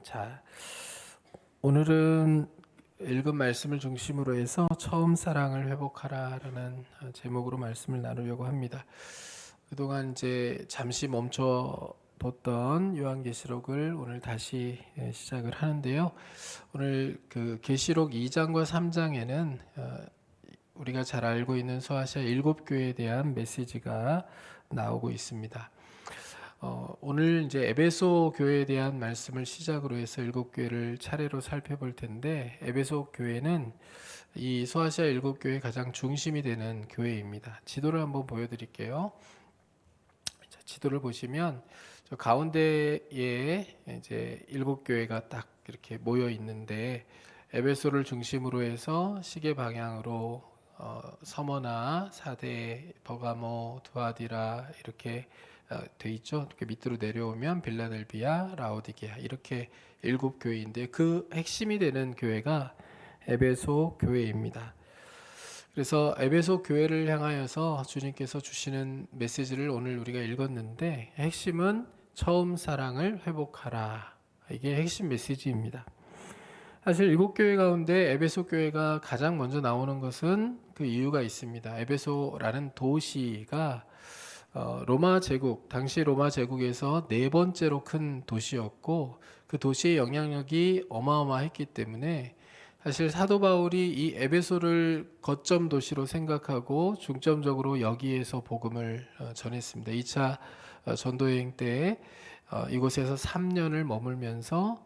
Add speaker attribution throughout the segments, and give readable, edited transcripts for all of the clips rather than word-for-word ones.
Speaker 1: 자, 오늘은 읽은 말씀을 중심으로 해서 처음 사랑을 회복하라라는 제목으로 말씀을 나누려고 합니다. 그동안 이제 잠시 멈춰뒀던 요한계시록을 오늘 다시 시작을 하는데요. 오늘 그 계시록 2장과 3장에는 우리가 잘 알고 있는 소아시아 7교회에 대한 메시지가 나오고 있습니다. 오늘 이제 에베소 교회에 대한 말씀을 시작으로 해서 7교회를 차례로 살펴볼 텐데, 에베소 교회는 이 소아시아 7교회의 가장 중심이 되는 교회입니다. 지도를 한번 보여드릴게요. 자, 지도를 보시면 저 가운데에 이제 7교회가 딱 이렇게 모여 있는데, 에베소를 중심으로 해서 시계 방향으로 서머나, 사대, 버가모, 두아디라 이렇게 돼 있죠. 이렇게 밑으로 내려오면 빌라델비아, 라오디게아 이렇게 7교회인데 그 핵심이 되는 교회가 에베소 교회입니다. 그래서 에베소 교회를 향하여서 주님께서 주시는 메시지를 오늘 우리가 읽었는데, 핵심은 처음 사랑을 회복하라. 이게 핵심 메시지입니다. 사실 7교회 가운데 에베소 교회가 가장 먼저 나오는 것은 그 이유가 있습니다. 에베소라는 도시가 로마 제국, 당시 로마 제국에서 네 번째로 큰 도시였고, 그 도시의 영향력이 어마어마했기 때문에 사실 사도 바울이 이 에베소를 거점 도시로 생각하고 중점적으로 여기에서 복음을 전했습니다. 2차 전도여행 때 이곳에서 3년을 머물면서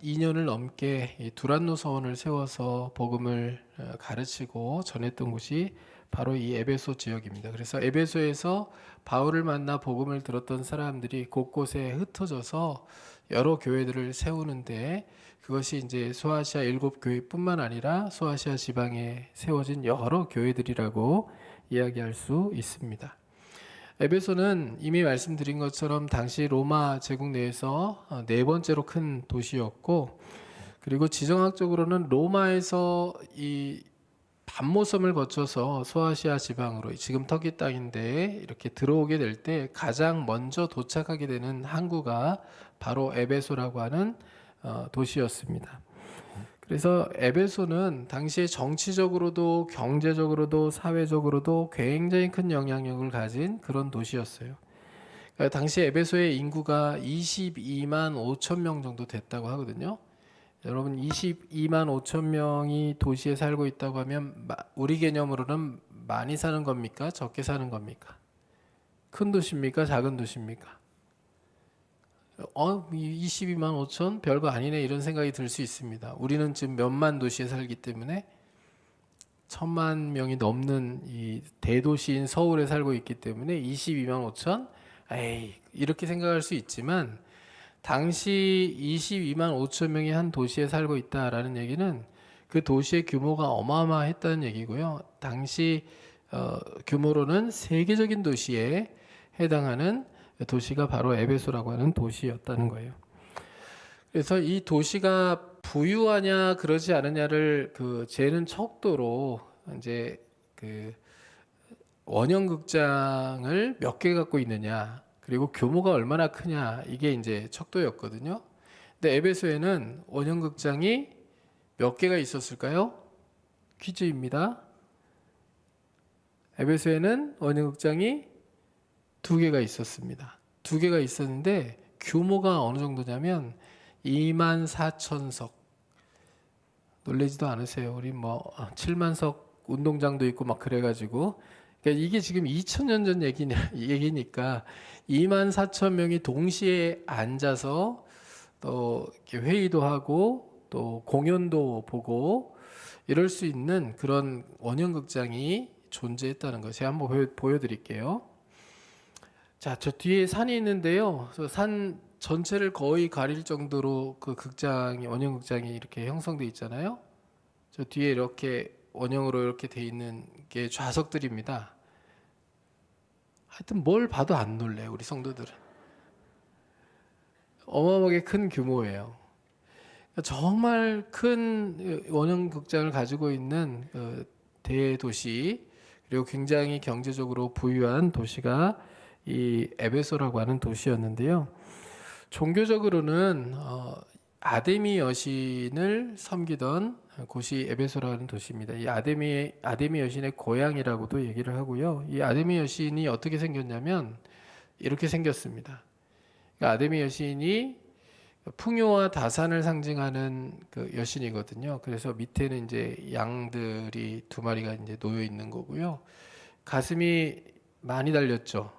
Speaker 1: 2년을 넘게 두란노 서원을 세워서 복음을 가르치고 전했던 곳이 바로 이 에베소 지역입니다. 그래서 에베소에서 바울을 만나 복음을 들었던 사람들이 곳곳에 흩어져서 여러 교회들을 세우는데, 그것이 이제 소아시아 7교회뿐만 아니라 소아시아 지방에 세워진 여러 교회들이라고 이야기할 수 있습니다. 에베소는 이미 말씀드린 것처럼 당시 로마 제국 내에서 네 번째로 큰 도시였고, 그리고 지정학적으로는 로마에서 이 반모섬을 거쳐서 소아시아 지방으로, 지금 터키 땅인데 이렇게 들어오게 될 때 가장 먼저 도착하게 되는 항구가 바로 에베소라고 하는 도시였습니다. 그래서 에베소는 당시에 정치적으로도 경제적으로도 사회적으로도 굉장히 큰 영향력을 가진 그런 도시였어요. 그러니까 당시 에베소의 인구가 22만 5천 명 정도 됐다고 하거든요. 여러분, 22만 5천 명이 도시에 살고 있다고 하면 우리 개념으로는 많이 사는 겁니까? 적게 사는 겁니까? 큰 도시입니까? 작은 도시입니까? 22만 5천? 별거 아니네, 이런 생각이 들 수 있습니다. 우리는 지금 몇만 도시에 살기 때문에 1,000만 명이 넘는 이 대도시인 서울에 살고 있기 때문에 22만 5천? 에이, 이렇게 생각할 수 있지만, 당시 22만 5천 명이 한 도시에 살고 있다라는 얘기는 그 도시의 규모가 어마어마했다는 얘기고요. 당시 규모로는 세계적인 도시에 해당하는 도시가 바로 에베소라고 하는 도시였다는 거예요. 그래서 이 도시가 부유하냐 그러지 않느냐를 재는 척도로 이제 원형 극장을 몇 개 갖고 있느냐, 그리고 규모가 얼마나 크냐, 이게 이제 척도였거든요. 근데 에베소에는 원형 극장이 몇 개가 있었을까요? 퀴즈입니다. 에베소에는 원형 극장이 2개가 있었습니다. 2개가 있었는데 규모가 어느 정도냐면 2만 4천석. 놀라지도 않으세요. 우리 7만석 운동장도 있고 막 그래가지고, 그러니까 이게 지금 2000년 전 얘기니까 2만 4천 명이 동시에 앉아서 또 회의도 하고 또 공연도 보고 이럴 수 있는 그런 원형 극장이 존재했다는 거 제가 한번 보여드릴게요. 자, 저 뒤에 산이 있는데요. 산 전체를 거의 가릴 정도로 그 극장이, 원형 극장이 이렇게 형성돼 있잖아요. 저 뒤에 이렇게 원형으로 이렇게 돼 있는 게 좌석들입니다. 하여튼 뭘 봐도 안 놀래요, 우리 성도들은. 어마어마하게 큰 규모예요. 정말 큰 원형 극장을 가지고 있는 대도시, 그리고 굉장히 경제적으로 부유한 도시가 이 에베소라고 하는 도시였는데요. 종교적으로는 아데미 여신을 섬기던 곳이 에베소라는 도시입니다. 이 아데미 여신의 고향이라고도 얘기를 하고요. 이 아데미 여신이 어떻게 생겼냐면 이렇게 생겼습니다. 그러니까 아데미 여신이 풍요와 다산을 상징하는 그 여신이거든요. 그래서 밑에는 이제 양들이 두 마리가 이제 놓여 있는 거고요. 가슴이 많이 달렸죠.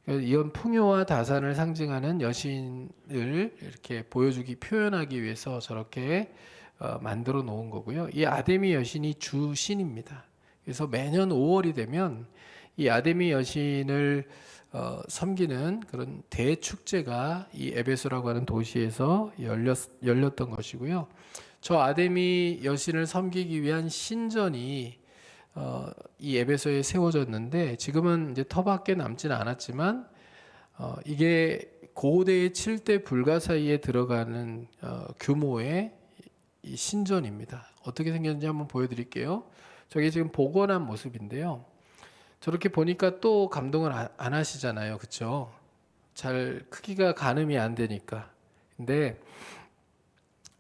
Speaker 1: 이런 풍요와 다산을 상징하는 여신을 이렇게 보여주기, 표현하기 위해서 저렇게 만들어 놓은 거고요. 이 아데미 여신이 주신입니다. 그래서 매년 5월이 되면 이 아데미 여신을 섬기는 그런 대축제가 이 에베소라고 하는 도시에서 열렸던 것이고요. 저 아데미 여신을 섬기기 위한 신전이 이 에베소에 세워졌는데 지금은 이제 터밖에 남지는 않았지만 이게 고대의 7대 불가 사이에 들어가는 규모의 이 신전입니다. 어떻게 생겼는지 한번 보여드릴게요. 저게 지금 복원한 모습인데요. 저렇게 보니까 또 감동을 안 하시잖아요, 그렇죠? 잘 크기가 가늠이 안 되니까. 근데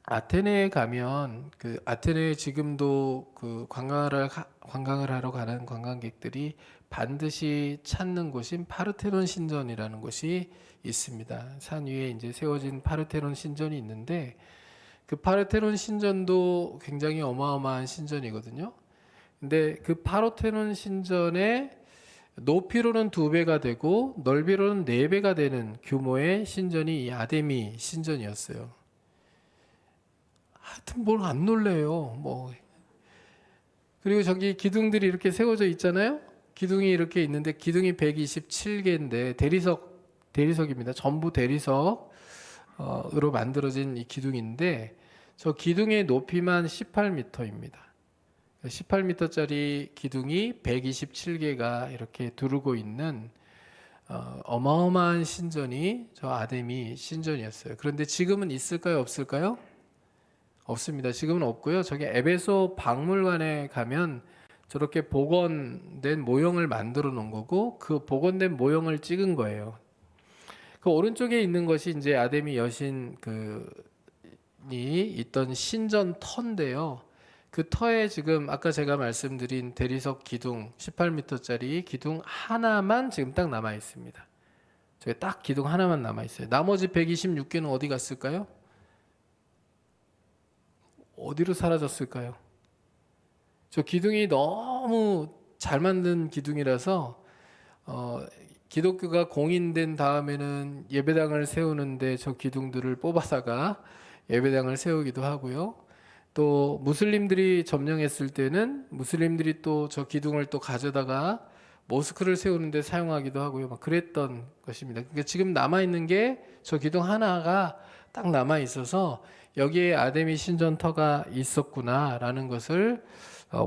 Speaker 1: 아테네에 가면 그 아테네에 지금도 그 관광을 하러 가는 관광객들이 반드시 찾는 곳인 파르테논 신전이라는 곳이 있습니다. 산 위에 이제 세워진 파르테논 신전이 있는데 그 파르테논 신전도 굉장히 어마어마한 신전이거든요. 근데 그 파르테논 신전의 높이로는 2배가 되고 넓이로는 4배가 되는 규모의 신전이 이 아데미 신전이었어요. 하여튼 뭘 안 놀래요. 뭐 그리고 저기 기둥들이 이렇게 세워져 있잖아요. 기둥이 이렇게 있는데 기둥이 127개인데 대리석입니다. 전부 대리석으로 만들어진 이 기둥인데 저 기둥의 높이만 18m입니다. 18m짜리 기둥이 127개가 이렇게 두르고 있는 어마어마한 신전이 저 아데미 신전이었어요. 그런데 지금은 있을까요? 없을까요? 없습니다. 지금은 없고요. 저기 에베소 박물관에 가면 저렇게 복원된 모형을 만들어 놓은 거고 그 복원된 모형을 찍은 거예요. 그 오른쪽에 있는 것이 이제 아데미 여신 이 있던 신전 터인데요. 그 터에 지금 아까 제가 말씀드린 대리석 기둥 18m짜리 기둥 하나만 지금 딱 남아 있습니다. 저게 딱 기둥 하나만 남아 있어요. 나머지 126개는 어디 갔을까요? 어디로 사라졌을까요? 저 기둥이 너무 잘 만든 기둥이라서 기독교가 공인된 다음에는 예배당을 세우는데 저 기둥들을 뽑아다가 예배당을 세우기도 하고요. 또 무슬림들이 점령했을 때는 무슬림들이 또 저 기둥을 또 가져다가 모스크를 세우는데 사용하기도 하고요. 막 그랬던 것입니다. 그러니까 지금 남아 있는 게 저 기둥 하나가 딱 남아 있어서 여기에 아데미 신전터가 있었구나라는 것을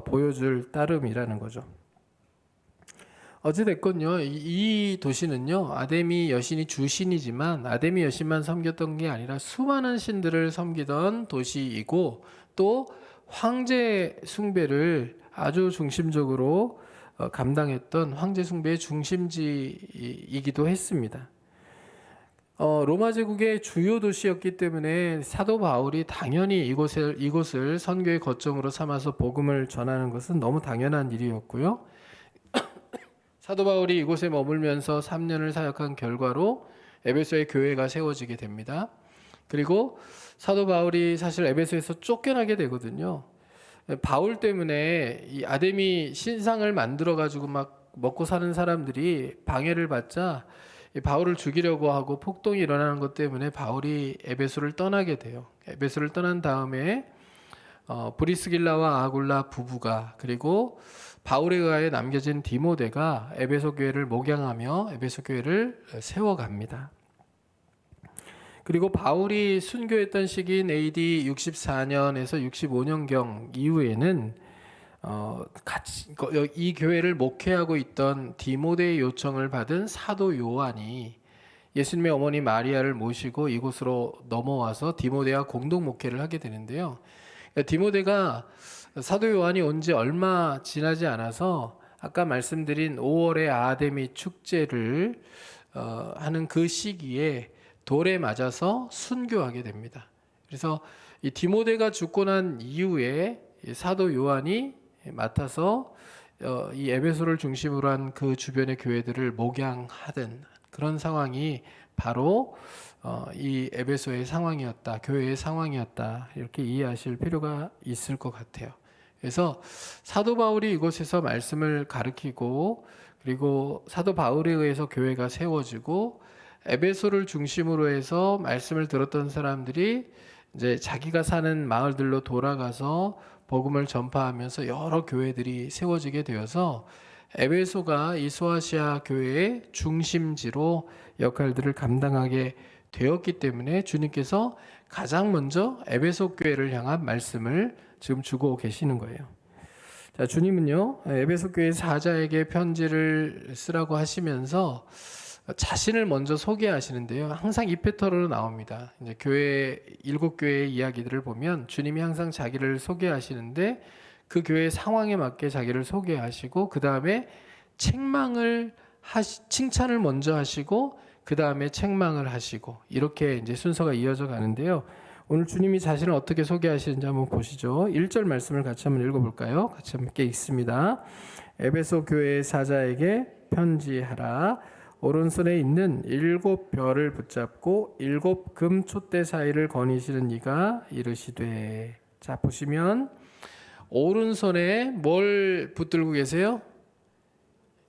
Speaker 1: 보여줄 따름이라는 거죠. 어찌됐건요, 이 도시는요, 아데미 여신이 주신이지만 아데미 여신만 섬겼던 게 아니라 수많은 신들을 섬기던 도시이고 또 황제 숭배를 아주 중심적으로 감당했던 황제 숭배의 중심지이기도 했습니다. 로마 제국의 주요 도시였기 때문에 사도 바울이 당연히 이곳을 선교의 거점으로 삼아서 복음을 전하는 것은 너무 당연한 일이었고요. 사도 바울이 이곳에 머물면서 3년을 사역한 결과로 에베소의 교회가 세워지게 됩니다. 그리고 사도 바울이 사실 에베소에서 쫓겨나게 되거든요. 바울 때문에 이 아데미 신상을 만들어 가지고 막 먹고 사는 사람들이 방해를 받자 바울을 죽이려고 하고 폭동이 일어나는 것 때문에 바울이 에베소를 떠나게 돼요. 에베소를 떠난 다음에 브리스길라와 아굴라 부부가 그리고 바울에 의하여 남겨진 디모데가 에베소 교회를 목양하며 에베소 교회를 세워갑니다. 그리고 바울이 순교했던 시기인 AD 64년에서 65년경 이후에는 이 교회를 목회하고 있던 디모데의 요청을 받은 사도 요한이 예수님의 어머니 마리아를 모시고 이곳으로 넘어와서 디모데와 공동 목회를 하게 되는데요. 디모데가 사도 요한이 온 지 얼마 지나지 않아서 아까 말씀드린 5월의 아데미 축제를 하는 그 시기에 돌에 맞아서 순교하게 됩니다. 그래서 이 디모데가 죽고 난 이후에 사도 요한이 맡아서 이 에베소를 중심으로 한 그 주변의 교회들을 목양하던 그런 상황이 바로 이 에베소의 상황이었다, 교회의 상황이었다, 이렇게 이해하실 필요가 있을 것 같아요. 그래서 사도 바울이 이곳에서 말씀을 가르치고, 그리고 사도 바울에 의해서 교회가 세워지고, 에베소를 중심으로 해서 말씀을 들었던 사람들이 이제 자기가 사는 마을들로 돌아가서 복음을 전파하면서 여러 교회들이 세워지게 되어서 에베소가 이 소아시아 교회의 중심지로 역할들을 감당하게 되었기 때문에 주님께서 가장 먼저 에베소 교회를 향한 말씀을 지금 주고 계시는 거예요. 자, 주님은요, 에베소 교회 사자에게 편지를 쓰라고 하시면서 자신을 먼저 소개하시는데요. 항상 이 패턴으로 나옵니다. 이제 교회, 7교회의 이야기들을 보면 주님이 항상 자기를 소개하시는데 그 교회의 상황에 맞게 자기를 소개하시고, 그 다음에 칭찬을 먼저 하시고, 그 다음에 책망을 하시고, 이렇게 이제 순서가 이어져 가는데요. 오늘 주님이 자신을 어떻게 소개하시는지 한번 보시죠. 1절 말씀을 같이 한번 읽어볼까요? 같이 함께 읽습니다. 에베소 교회의 사자에게 편지하라. 오른손에 있는 7별을 붙잡고 7금 촛대 사이를 거니시는 이가 이르시되. 자, 보시면 오른손에 뭘 붙들고 계세요?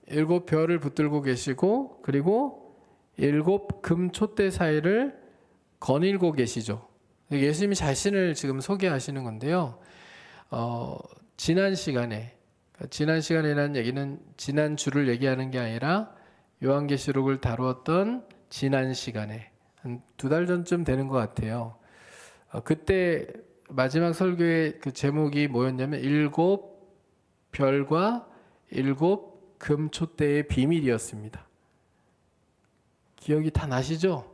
Speaker 1: 7별을 붙들고 계시고, 그리고 7금 촛대 사이를 거닐고 계시죠. 예수님이 자신을 지금 소개하시는 건데요. 지난 시간에라는 얘기는 지난 주를 얘기하는 게 아니라 요한계시록을 다루었던 지난 시간에 한 2달 전쯤 되는 것 같아요. 그때 마지막 설교의 그 제목이 뭐였냐면 7별과 7금 촛대의 비밀이었습니다. 기억이 다 나시죠?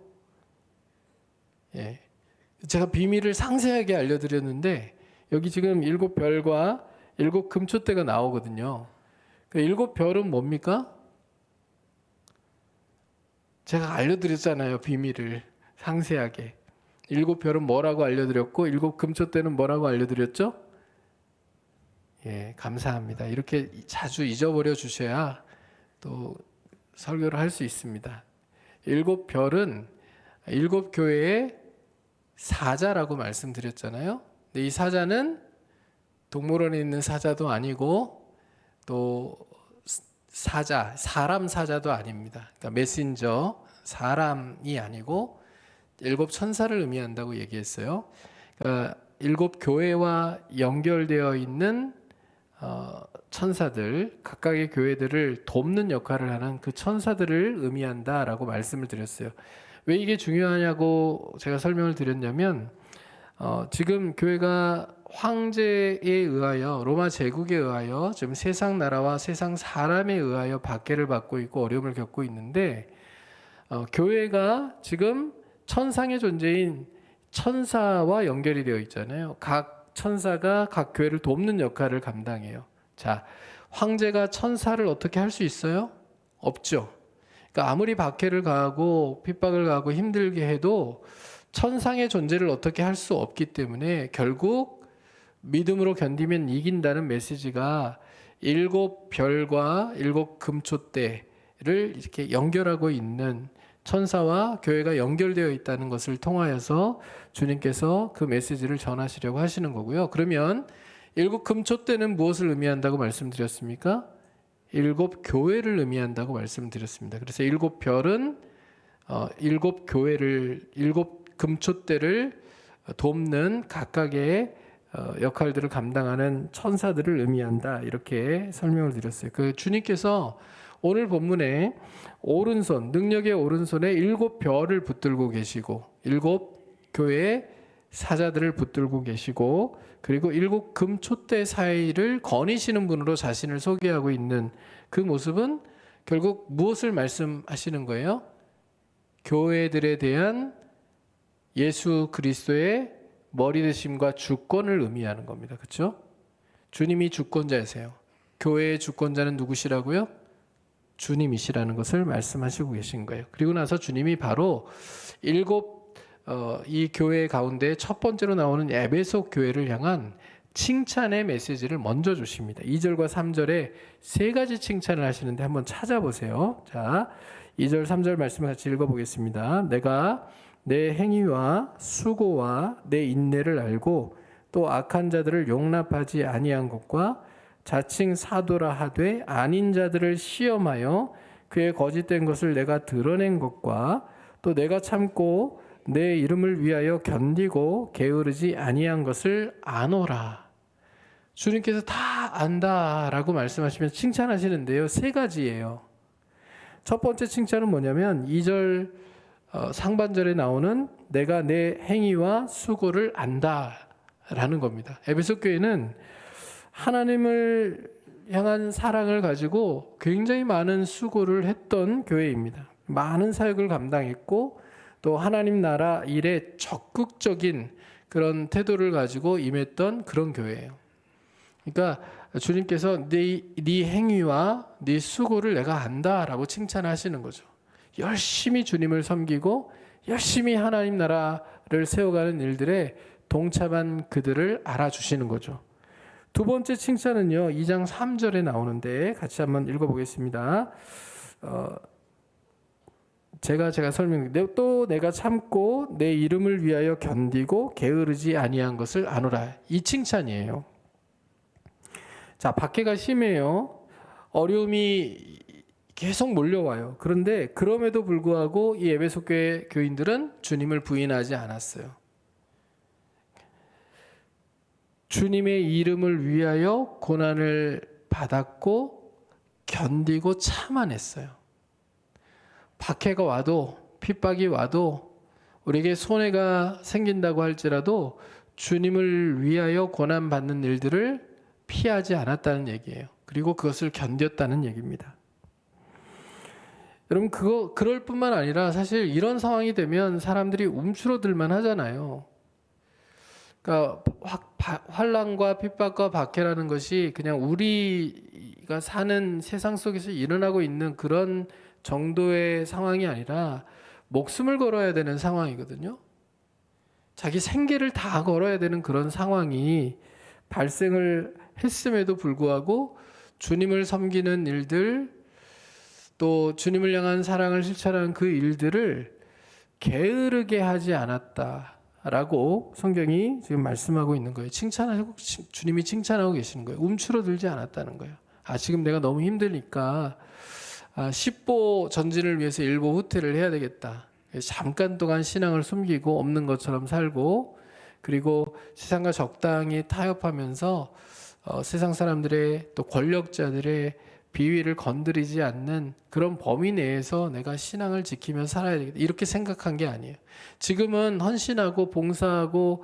Speaker 1: 예. 제가 비밀을 상세하게 알려드렸는데 여기 지금 7별과 7금 촛대가 나오거든요. 그 7별은 뭡니까? 제가 알려드렸잖아요. 비밀을 상세하게. 7별은 뭐라고 알려드렸고 7금 촛대는 뭐라고 알려드렸죠? 예, 감사합니다. 이렇게 자주 잊어버려 주셔야 또 설교를 할 수 있습니다. 7별은 7교회의 사자라고 말씀드렸잖아요. 근데 이 사자는 동물원에 있는 사자도 아니고 또 사람 사자도 아닙니다. 그러니까 메신저, 사람이 아니고 7천사를 의미한다고 얘기했어요. 그러니까 7교회와 연결되어 있는 천사들, 각각의 교회들을 돕는 역할을 하는 그 천사들을 의미한다라고 말씀을 드렸어요. 왜 이게 중요하냐고 제가 설명을 드렸냐면 지금 교회가 황제에 의하여, 로마 제국에 의하여 지금 세상 나라와 세상 사람에 의하여 박해를 받고 있고 어려움을 겪고 있는데, 교회가 지금 천상의 존재인 천사와 연결이 되어 있잖아요. 각 천사가 각 교회를 돕는 역할을 감당해요. 자, 황제가 천사를 어떻게 할 수 있어요? 없죠. 그러니까 아무리 박해를 가하고 핍박을 가하고 힘들게 해도 천상의 존재를 어떻게 할 수 없기 때문에 결국 믿음으로 견디면 이긴다는 메시지가 7별과 7금 촛대를 이렇게 연결하고 있는 천사와 교회가 연결되어 있다는 것을 통하여서 주님께서 그 메시지를 전하시려고 하시는 거고요. 그러면 7금 촛대는 무엇을 의미한다고 말씀드렸습니까? 7교회를 의미한다고 말씀드렸습니다. 그래서 7별은 7교회를, 7금 촛대를 돕는 각각의 역할들을 감당하는 천사들을 의미한다, 이렇게 설명을 드렸어요. 그 주님께서 오늘 본문에 오른손, 능력의 오른손에 7별을 붙들고 계시고 7교회의 사자들을 붙들고 계시고, 그리고 7금 촛대 사이를 거니시는 분으로 자신을 소개하고 있는 그 모습은 결국 무엇을 말씀하시는 거예요? 교회들에 대한 예수 그리스도의 머리 되심과 주권을 의미하는 겁니다. 그렇죠? 주님이 주권자이세요. 교회의 주권자는 누구시라고요? 주님이시라는 것을 말씀하시고 계신 거예요. 그리고 나서 주님이 바로 이 교회 가운데 첫 번째로 나오는 에베소 교회를 향한 칭찬의 메시지를 먼저 주십니다. 2절과 3절에 세 가지 칭찬을 하시는데 한번 찾아보세요. 자, 2절 3절 말씀을 같이 읽어보겠습니다. 내가 내 행위와 수고와 내 인내를 알고 또 악한 자들을 용납하지 아니한 것과 자칭 사도라 하되 아닌 자들을 시험하여 그의 거짓된 것을 내가 드러낸 것과 또 내가 참고 내 이름을 위하여 견디고 게으르지 아니한 것을 아노라. 주님께서 다 안다라고 말씀하시면서 칭찬하시는데요. 세 가지예요. 첫 번째 칭찬은 뭐냐면 2절 상반절에 나오는 내가 내 행위와 수고를 안다라는 겁니다. 에베소 교회는 하나님을 향한 사랑을 가지고 굉장히 많은 수고를 했던 교회입니다. 많은 사역을 감당했고 또 하나님 나라 일에 적극적인 그런 태도를 가지고 임했던 그런 교회예요. 그러니까 주님께서 네 행위와 네 수고를 내가 안다라고 칭찬하시는 거죠. 열심히 주님을 섬기고 열심히 하나님 나라를 세워가는 일들에 동참한 그들을 알아주시는 거죠. 두 번째 칭찬은요, 2장 3절에 나오는데 같이 한번 읽어보겠습니다. 제가 설명드릴게요. 또 내가 참고 내 이름을 위하여 견디고 게으르지 아니한 것을 아노라. 이 칭찬이에요. 자, 박해가 심해요. 어려움이 계속 몰려와요. 그런데 그럼에도 불구하고 이 에베소 교회 교인들은 주님을 부인하지 않았어요. 주님의 이름을 위하여 고난을 받았고 견디고 참아냈어요. 박해가 와도 핍박이 와도 우리에게 손해가 생긴다고 할지라도 주님을 위하여 고난받는 일들을 피하지 않았다는 얘기예요. 그리고 그것을 견뎠다는 얘기입니다. 여러분, 그럴 뿐만 아니라 사실 이런 상황이 되면 사람들이 움츠러들만 하잖아요. 그러니까 환난과 핍박과 박해라는 것이 그냥 우리가 사는 세상 속에서 일어나고 있는 그런 정도의 상황이 아니라 목숨을 걸어야 되는 상황이거든요. 자기 생계를 다 걸어야 되는 그런 상황이 발생을 했음에도 불구하고 주님을 섬기는 일들, 또 주님을 향한 사랑을 실천하는 그 일들을 게으르게 하지 않았다라고 성경이 지금 말씀하고 있는 거예요. 주님이 칭찬하고 계시는 거예요. 움츠러들지 않았다는 거예요. 지금 내가 너무 힘드니까 10보 전진을 위해서 1보 후퇴를 해야 되겠다. 잠깐 동안 신앙을 숨기고 없는 것처럼 살고, 그리고 세상과 적당히 타협하면서 세상 사람들의 또 권력자들의 비위를 건드리지 않는 그런 범위 내에서 내가 신앙을 지키며 살아야 되겠다. 이렇게 생각한 게 아니에요. 지금은 헌신하고 봉사하고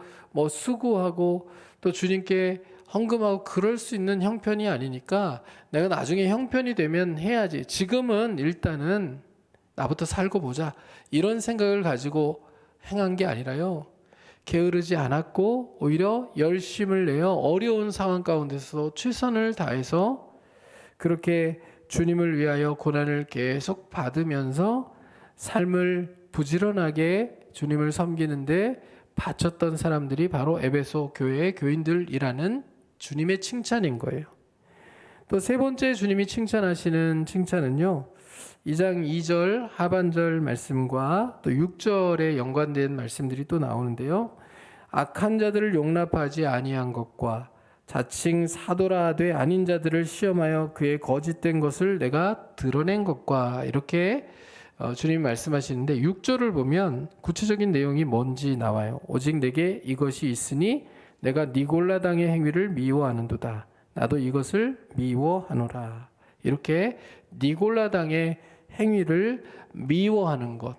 Speaker 1: 수고하고 또 주님께 헌금하고 그럴 수 있는 형편이 아니니까 내가 나중에 형편이 되면 해야지. 지금은 일단은 나부터 살고 보자. 이런 생각을 가지고 행한 게 아니라요. 게으르지 않았고 오히려 열심을 내어 어려운 상황 가운데서 최선을 다해서 그렇게 주님을 위하여 고난을 계속 받으면서 삶을 부지런하게 주님을 섬기는데 바쳤던 사람들이 바로 에베소 교회의 교인들이라는 주님의 칭찬인 거예요. 또 세 번째 주님이 칭찬하시는 칭찬은요, 2장 2절 하반절 말씀과 또 6절에 연관된 말씀들이 또 나오는데요. 악한 자들을 용납하지 아니한 것과 자칭 사도라 하되 아닌 자들을 시험하여 그의 거짓된 것을 내가 드러낸 것과, 이렇게 주님이 말씀하시는데 6절을 보면 구체적인 내용이 뭔지 나와요. 오직 내게 이것이 있으니 내가 니골라당의 행위를 미워하는도다. 나도 이것을 미워하노라. 이렇게 니골라당의 행위를 미워하는 것,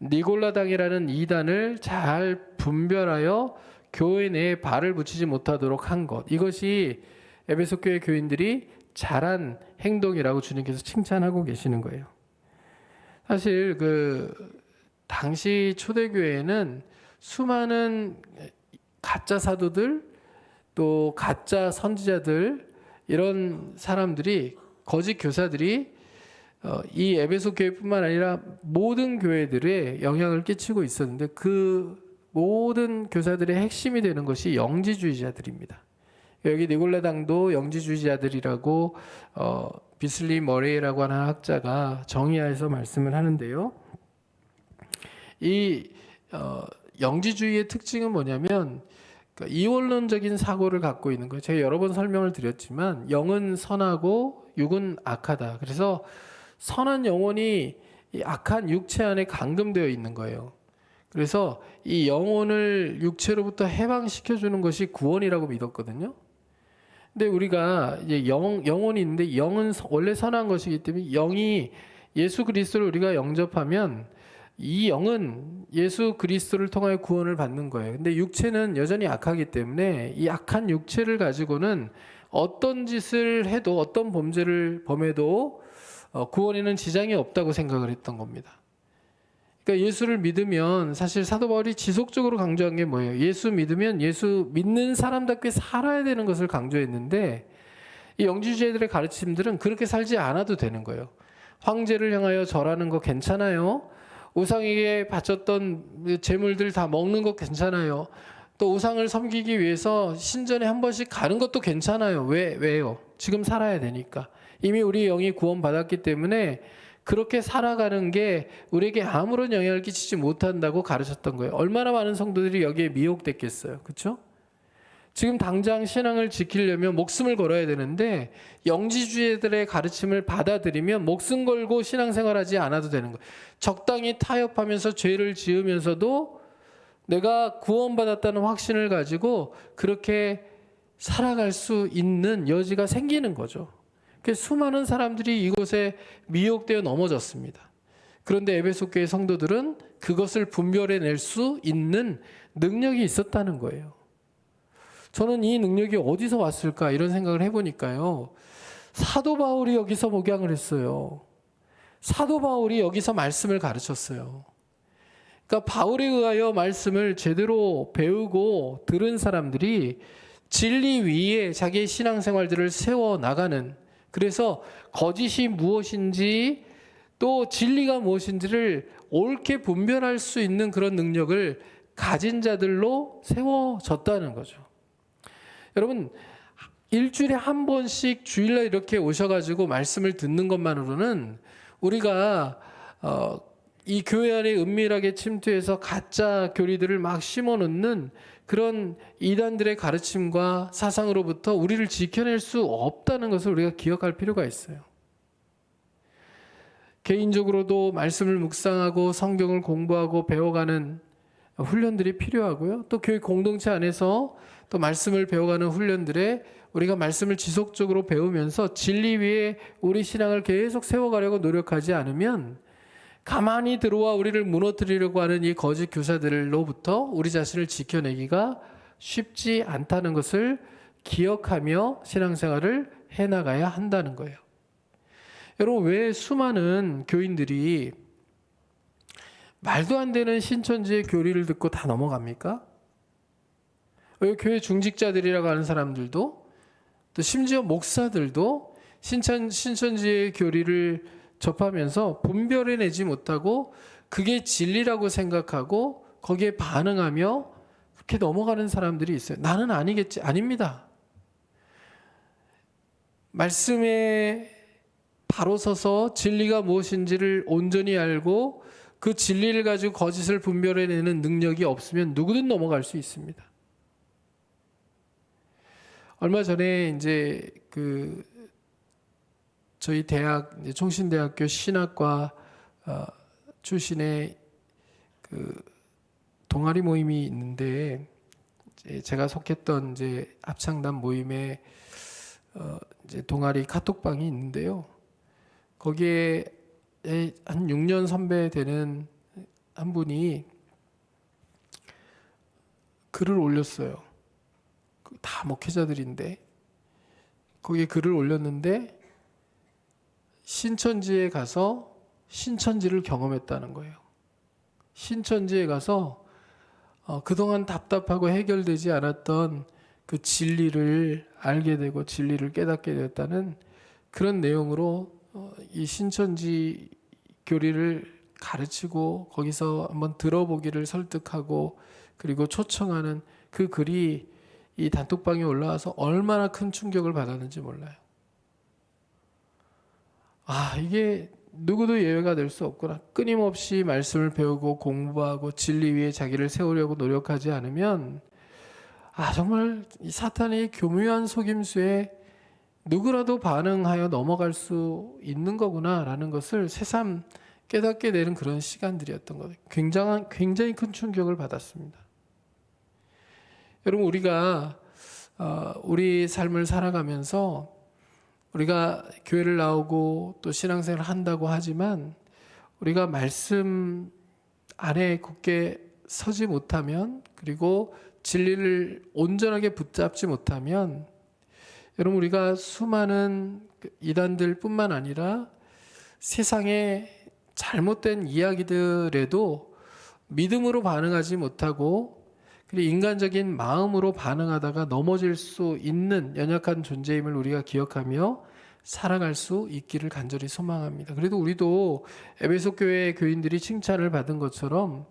Speaker 1: 니골라당이라는 이단을 잘 분별하여 교회 내에 발을 붙이지 못하도록 한 것, 이것이 에베소 교회 교인들이 잘한 행동이라고 주님께서 칭찬하고 계시는 거예요. 사실 당시 초대교회에는 수많은 가짜 사도들, 또 가짜 선지자들, 이런 사람들이, 거짓 교사들이 이 에베소 교회뿐만 아니라 모든 교회들에 영향을 끼치고 있었는데 그 모든 교사들의 핵심이 되는 것이 영지주의자들입니다. 여기 니골라당도 영지주의자들이라고 비슬리 머레이라고 하는 학자가 정의하여서 말씀을 하는데요. 이 영지주의의 특징은 뭐냐면 그러니까 이원론적인 사고를 갖고 있는 거예요. 제가 여러 번 설명을 드렸지만 영은 선하고 육은 악하다. 그래서 선한 영혼이 이 악한 육체 안에 감금되어 있는 거예요. 그래서 이 영혼을 육체로부터 해방시켜 주는 것이 구원이라고 믿었거든요. 근데 우리가 이제 영혼이 있는데 영은 원래 선한 것이기 때문에 영이 예수 그리스도를 우리가 영접하면 이 영은 예수 그리스도를 통하여 구원을 받는 거예요. 근데 육체는 여전히 악하기 때문에 이 악한 육체를 가지고는 어떤 짓을 해도 어떤 범죄를 범해도 구원에는 지장이 없다고 생각을 했던 겁니다. 그러니까 예수를 믿으면 사실 사도 바울이 지속적으로 강조한 게 뭐예요? 예수 믿으면 예수 믿는 사람답게 살아야 되는 것을 강조했는데 이 영지주의자들의 가르침들은 그렇게 살지 않아도 되는 거예요. 황제를 향하여 절하는 거 괜찮아요. 우상에게 바쳤던 재물들 다 먹는 거 괜찮아요. 또 우상을 섬기기 위해서 신전에 한 번씩 가는 것도 괜찮아요. 왜요? 지금 살아야 되니까. 이미 우리 영이 구원받았기 때문에 그렇게 살아가는 게 우리에게 아무런 영향을 끼치지 못한다고 가르쳤던 거예요. 얼마나 많은 성도들이 여기에 미혹됐겠어요. 그렇죠? 지금 당장 신앙을 지키려면 목숨을 걸어야 되는데 영지주의들의 가르침을 받아들이면 목숨 걸고 신앙생활하지 않아도 되는 거예요. 적당히 타협하면서 죄를 지으면서도 내가 구원받았다는 확신을 가지고 그렇게 살아갈 수 있는 여지가 생기는 거죠. 수많은 사람들이 이곳에 미혹되어 넘어졌습니다. 그런데 에베소 교회 성도들은 그것을 분별해낼 수 있는 능력이 있었다는 거예요. 저는 이 능력이 어디서 왔을까 이런 생각을 해보니까요. 사도 바울이 여기서 목양을 했어요. 사도 바울이 여기서 말씀을 가르쳤어요. 그러니까 바울에 의하여 말씀을 제대로 배우고 들은 사람들이 진리 위에 자기의 신앙생활들을 세워나가는, 그래서 거짓이 무엇인지 또 진리가 무엇인지를 옳게 분별할 수 있는 그런 능력을 가진 자들로 세워졌다는 거죠. 여러분, 일주일에 한 번씩 주일날 이렇게 오셔가지고 말씀을 듣는 것만으로는 우리가 이 교회 안에 은밀하게 침투해서 가짜 교리들을 막 심어놓는 그런 이단들의 가르침과 사상으로부터 우리를 지켜낼 수 없다는 것을 우리가 기억할 필요가 있어요. 개인적으로도 말씀을 묵상하고 성경을 공부하고 배워가는 훈련들이 필요하고요. 또 교회 공동체 안에서 또 말씀을 배워가는 훈련들에 우리가 말씀을 지속적으로 배우면서 진리 위에 우리 신앙을 계속 세워가려고 노력하지 않으면 가만히 들어와 우리를 무너뜨리려고 하는 이 거짓 교사들로부터 우리 자신을 지켜내기가 쉽지 않다는 것을 기억하며 신앙생활을 해나가야 한다는 거예요. 여러분, 왜 수많은 교인들이 말도 안 되는 신천지의 교리를 듣고 다 넘어갑니까? 왜 교회 중직자들이라고 하는 사람들도 또 심지어 목사들도 신천지의 교리를 접하면서 분별해내지 못하고 그게 진리라고 생각하고 거기에 반응하며 그렇게 넘어가는 사람들이 있어요. 나는 아니겠지. 아닙니다. 말씀에 바로 서서 진리가 무엇인지를 온전히 알고 그 진리를 가지고 거짓을 분별해내는 능력이 없으면 누구든 넘어갈 수 있습니다. 얼마 전에 이제 저희 대학 총신대학교 신학과 출신의 동아리 모임이 있는데 제가 속했던 이제 합창단 모임에 이제 동아리 카톡방이 있는데요. 거기에 한 6년 선배 되는 한 분이 글을 올렸어요. 다 목회자들인데 거기에 글을 올렸는데 신천지에 가서 신천지를 경험했다는 거예요. 신천지에 가서 그동안 답답하고 해결되지 않았던 그 진리를 알게 되고 진리를 깨닫게 되었다는 그런 내용으로 이 신천지 교리를 가르치고 거기서 한번 들어보기를 설득하고 그리고 초청하는 그 글이 이 단톡방에 올라와서 얼마나 큰 충격을 받았는지 몰라요. 이게 누구도 예외가 될 수 없구나. 끊임없이 말씀을 배우고 공부하고 진리 위에 자기를 세우려고 노력하지 않으면 정말 이 사탄의 교묘한 속임수에 누구라도 반응하여 넘어갈 수 있는 거구나라는 것을 새삼 깨닫게 되는 그런 시간들이었던 거예요. 굉장히 큰 충격을 받았습니다. 여러분, 우리가 우리 삶을 살아가면서 우리가 교회를 나오고 또 신앙생활을 한다고 하지만 우리가 말씀 안에 굳게 서지 못하면 그리고 진리를 온전하게 붙잡지 못하면 여러분, 우리가 수많은 이단들 뿐만 아니라 세상의 잘못된 이야기들에도 믿음으로 반응하지 못하고 그리고 인간적인 마음으로 반응하다가 넘어질 수 있는 연약한 존재임을 우리가 기억하며 살아갈 수 있기를 간절히 소망합니다. 그래도 우리도 에베소 교회 교인들이 칭찬을 받은 것처럼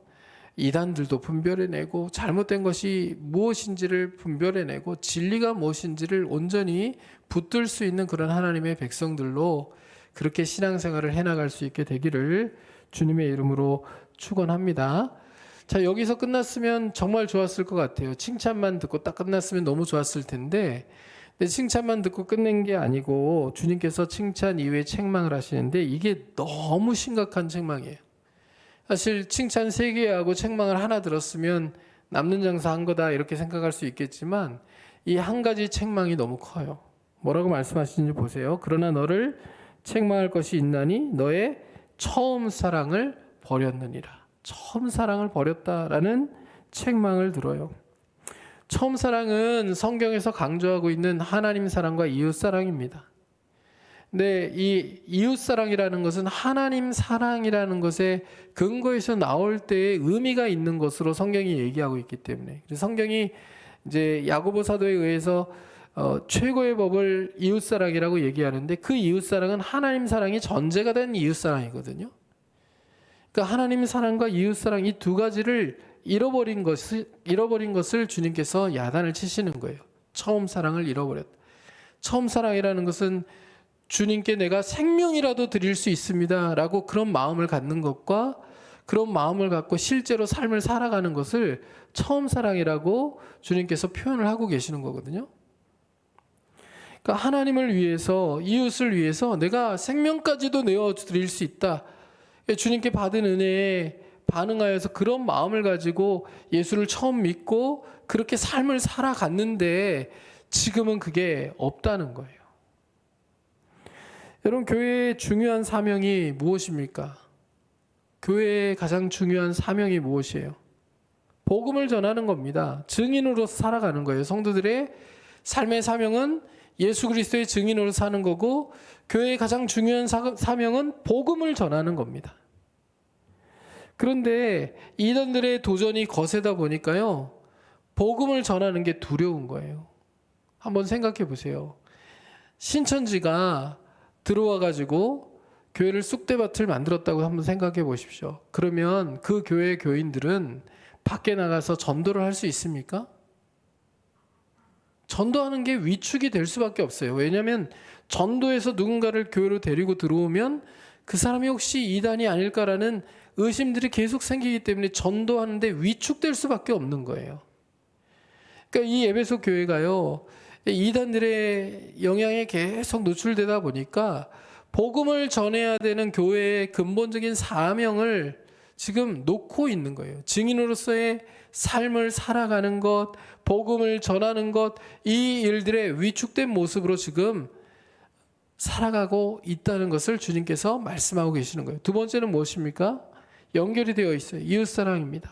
Speaker 1: 이단들도 분별해내고 잘못된 것이 무엇인지를 분별해내고 진리가 무엇인지를 온전히 붙들 수 있는 그런 하나님의 백성들로 그렇게 신앙생활을 해나갈 수 있게 되기를 주님의 이름으로 축원합니다. 자, 여기서 끝났으면 정말 좋았을 것 같아요. 칭찬만 듣고 딱 끝났으면 너무 좋았을 텐데, 근데 칭찬만 듣고 끝낸 게 아니고 주님께서 칭찬 이후에 책망을 하시는데 이게 너무 심각한 책망이에요. 사실 칭찬 3개 하고 책망을 하나 들었으면 남는 장사 한 거다 이렇게 생각할 수 있겠지만 이 한 가지 책망이 너무 커요. 뭐라고 말씀하시는지 보세요. 그러나 너를 책망할 것이 있나니 너의 처음 사랑을 버렸느니라. 처음 사랑을 버렸다라는 책망을 들어요. 처음 사랑은 성경에서 강조하고 있는 하나님 사랑과 이웃 사랑입니다. 근데 이 이웃 사랑이라는 것은 하나님 사랑이라는 것의 근거에서 나올 때의 의미가 있는 것으로 성경이 얘기하고 있기 때문에 그래서 성경이 이제 야고보 사도에 의해서 최고의 법을 이웃 사랑이라고 얘기하는데 그 이웃 사랑은 하나님 사랑이 전제가 된 이웃 사랑이거든요. 그러니까 하나님 사랑과 이웃 사랑 이 두 가지를 잃어버린 것을 주님께서 야단을 치시는 거예요. 처음 사랑을 잃어버렸다. 처음 사랑이라는 것은 주님께 내가 생명이라도 드릴 수 있습니다 라고 그런 마음을 갖는 것과 그런 마음을 갖고 실제로 삶을 살아가는 것을 처음 사랑이라고 주님께서 표현을 하고 계시는 거거든요. 그러니까 하나님을 위해서 이웃을 위해서 내가 생명까지도 내어드릴 수 있다. 주님께 받은 은혜에 반응하여서 그런 마음을 가지고 예수를 처음 믿고 그렇게 삶을 살아갔는데 지금은 그게 없다는 거예요. 여러분, 교회의 중요한 사명이 무엇입니까? 교회의 가장 중요한 사명이 무엇이에요? 복음을 전하는 겁니다. 증인으로서 살아가는 거예요. 성도들의 삶의 사명은 예수 그리스도의 증인으로 사는 거고 교회의 가장 중요한 사명은 복음을 전하는 겁니다. 그런데 이단들의 도전이 거세다 보니까요, 복음을 전하는 게 두려운 거예요. 한번 생각해 보세요. 신천지가 들어와 가지고 교회를 쑥대밭을 만들었다고 한번 생각해 보십시오. 그러면 그 교회 교인들은 밖에 나가서 전도를 할 수 있습니까? 전도하는 게 위축이 될 수밖에 없어요. 왜냐하면 전도에서 누군가를 교회로 데리고 들어오면 그 사람이 혹시 이단이 아닐까라는 의심들이 계속 생기기 때문에 전도하는데 위축될 수밖에 없는 거예요. 그러니까 이 에베소 교회가요, 이단들의 영향에 계속 노출되다 보니까 복음을 전해야 되는 교회의 근본적인 사명을 지금 놓고 있는 거예요. 증인으로서의 삶을 살아가는 것, 복음을 전하는 것, 이 일들의 위축된 모습으로 지금 살아가고 있다는 것을 주님께서 말씀하고 계시는 거예요. 두 번째는 무엇입니까? 연결이 되어 있어요. 이웃사랑입니다.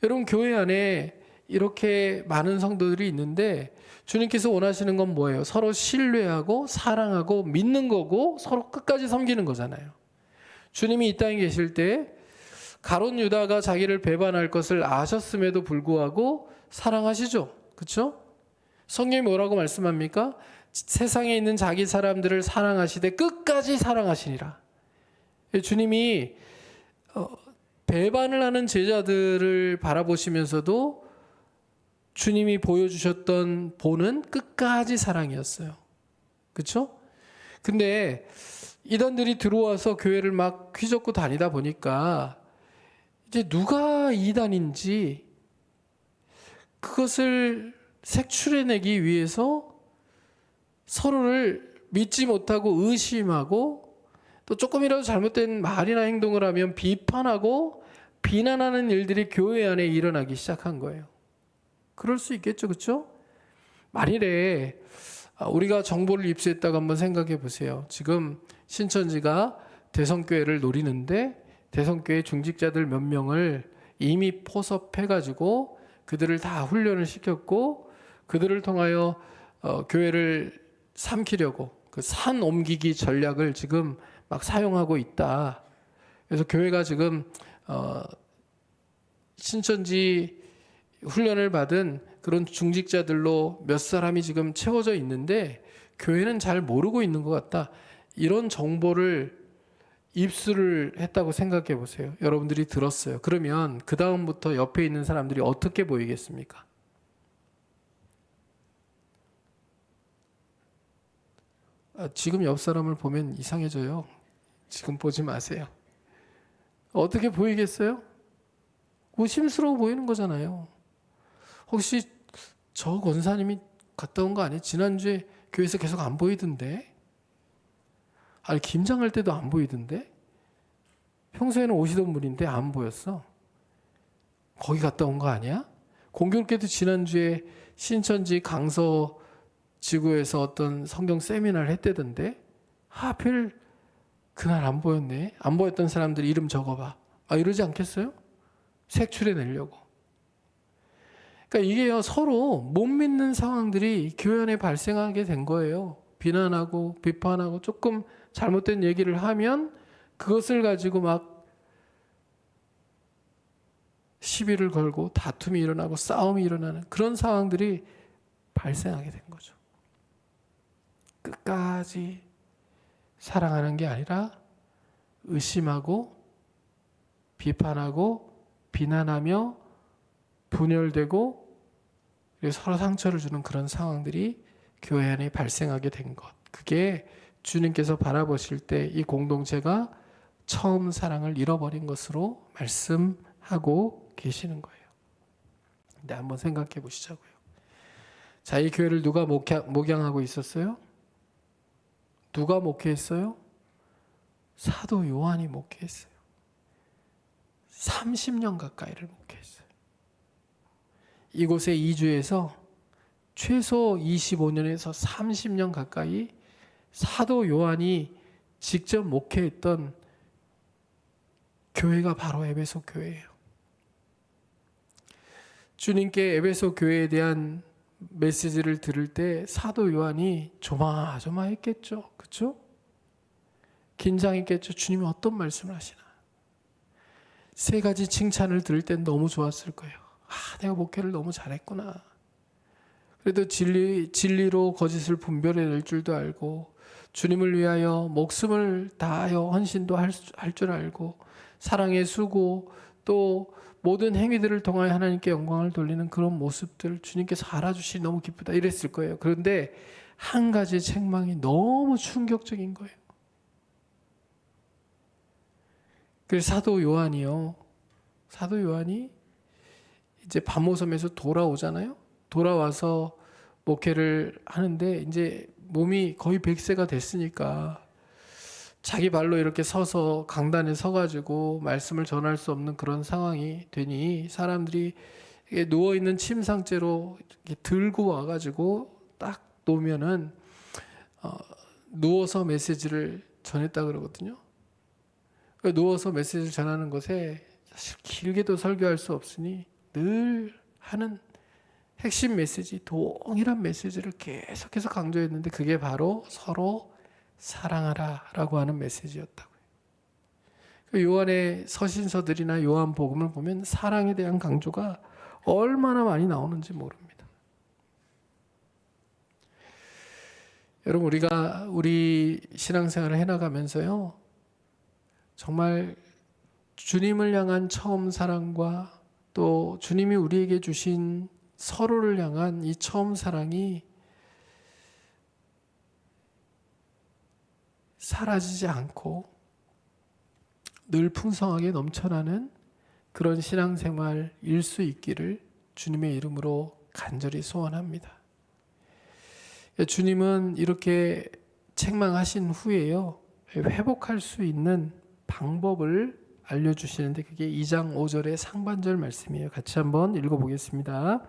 Speaker 1: 여러분, 교회 안에 이렇게 많은 성도들이 있는데 주님께서 원하시는 건 뭐예요? 서로 신뢰하고 사랑하고 믿는 거고 서로 끝까지 섬기는 거잖아요. 주님이 이 땅에 계실 때 가룟 유다가 자기를 배반할 것을 아셨음에도 불구하고 사랑하시죠. 그렇죠? 성경이 뭐라고 말씀합니까? 세상에 있는 자기 사람들을 사랑하시되 끝까지 사랑하시니라. 주님이 배반을 하는 제자들을 바라보시면서도 주님이 보여주셨던 본은 끝까지 사랑이었어요. 그렇죠? 근데 이단들이 들어와서 교회를 막 휘젓고 다니다 보니까 이제 누가 이단인지 그것을 색출해내기 위해서 서로를 믿지 못하고 의심하고 또 조금이라도 잘못된 말이나 행동을 하면 비판하고 비난하는 일들이 교회 안에 일어나기 시작한 거예요. 그럴 수 있겠죠, 그렇죠? 만일에 우리가 정보를 입수했다고 한번 생각해 보세요. 지금 신천지가 대성교회를 노리는데 대성교회 중직자들 몇 명을 이미 포섭해가지고 그들을 다 훈련을 시켰고 그들을 통하여 교회를 삼키려고 그 산 옮기기 전략을 지금 막 사용하고 있다. 그래서 교회가 지금 신천지 훈련을 받은 그런 중직자들로 몇 사람이 지금 채워져 있는데 교회는 잘 모르고 있는 것 같다. 이런 정보를 입수를 했다고 생각해 보세요. 여러분들이 들었어요. 그러면 그 다음부터 옆에 있는 사람들이 어떻게 보이겠습니까? 지금 옆 사람을 보면 이상해져요. 지금 보지 마세요. 어떻게 보이겠어요? 의심스러워 보이는 거잖아요. 혹시 저 권사님이 갔다 온 거 아니에요? 지난주에 교회에서 계속 안 보이던데? 아니 김장할 때도 안 보이던데? 평소에는 오시던 분인데 안 보였어. 거기 갔다 온 거 아니야? 공교롭게도 지난주에 신천지 강서 지구에서 어떤 성경 세미나를 했대던데 하필 그날 안 보였네. 안 보였던 사람들 이름 적어봐. 이러지 않겠어요? 색출해내려고. 그러니까 이게요, 서로 못 믿는 상황들이 교회 안에 발생하게 된 거예요. 비난하고 비판하고 조금 잘못된 얘기를 하면 그것을 가지고 막 시비를 걸고 다툼이 일어나고 싸움이 일어나는 그런 상황들이 발생하게 된 거죠. 끝까지 사랑하는 게 아니라 의심하고 비판하고 비난하며 분열되고 서로 상처를 주는 그런 상황들이 교회 안에 발생하게 된 것. 그게 주님께서 바라보실 때 이 공동체가 처음 사랑을 잃어버린 것으로 말씀하고 계시는 거예요. 근데 한번 생각해 보시자고요. 자, 이 교회를 누가 목양하고 있었어요? 누가 목회했어요? 사도 요한이 목회했어요. 30년 가까이를 목회했어요. 이곳에 이주해서 최소 25년에서 30년 가까이 사도 요한이 직접 목회했던 교회가 바로 에베소 교회예요. 주님께 에베소 교회에 대한 메시지를 들을 때 사도 요한이 조마조마했겠죠. 그렇죠? 긴장했겠죠. 주님이 어떤 말씀을 하시나. 세 가지 칭찬을 들을 땐 너무 좋았을 거예요. 내가 목회를 너무 잘했구나. 그래도 진리로 거짓을 분별해낼 줄도 알고 주님을 위하여 목숨을 다하여 헌신도 할 줄 알고 사랑의 수고 또 모든 행위들을 통하여 하나님께 영광을 돌리는 그런 모습들 주님께서 알아주시니 너무 기쁘다 이랬을 거예요. 그런데 한 가지 책망이 너무 충격적인 거예요. 그래서 사도 요한이 이제 바모섬에서 돌아오잖아요. 돌아와서 목회를 하는데 이제 몸이 거의 100세가 됐으니까 자기 발로 이렇게 서서 강단에 서가지고 말씀을 전할 수 없는 그런 상황이 되니 사람들이 누워있는 침상째로 이렇게 들고 와가지고 딱 놓으면은 누워서 메시지를 전했다 그러거든요. 누워서 메시지를 전하는 것에 사실 길게도 설교할 수 없으니 늘 하는 핵심 메시지, 동일한 메시지를 계속해서 강조했는데 그게 바로 서로 사랑하라라고 하는 메시지였다고요. 요한의 서신서들이나 요한복음을 보면 사랑에 대한 강조가 얼마나 많이 나오는지 모릅니다. 여러분, 우리가 우리 신앙생활을 해나가면서요, 정말 주님을 향한 처음 사랑과 또 주님이 우리에게 주신 서로를 향한 이 처음 사랑이 사라지지 않고 늘 풍성하게 넘쳐나는 그런 신앙생활일 수 있기를 주님의 이름으로 간절히 소원합니다. 주님은 이렇게 책망하신 후에요, 회복할 수 있는 방법을 알려주시는데 그게 2장 5절의 상반절 말씀이에요. 같이 한번 읽어보겠습니다.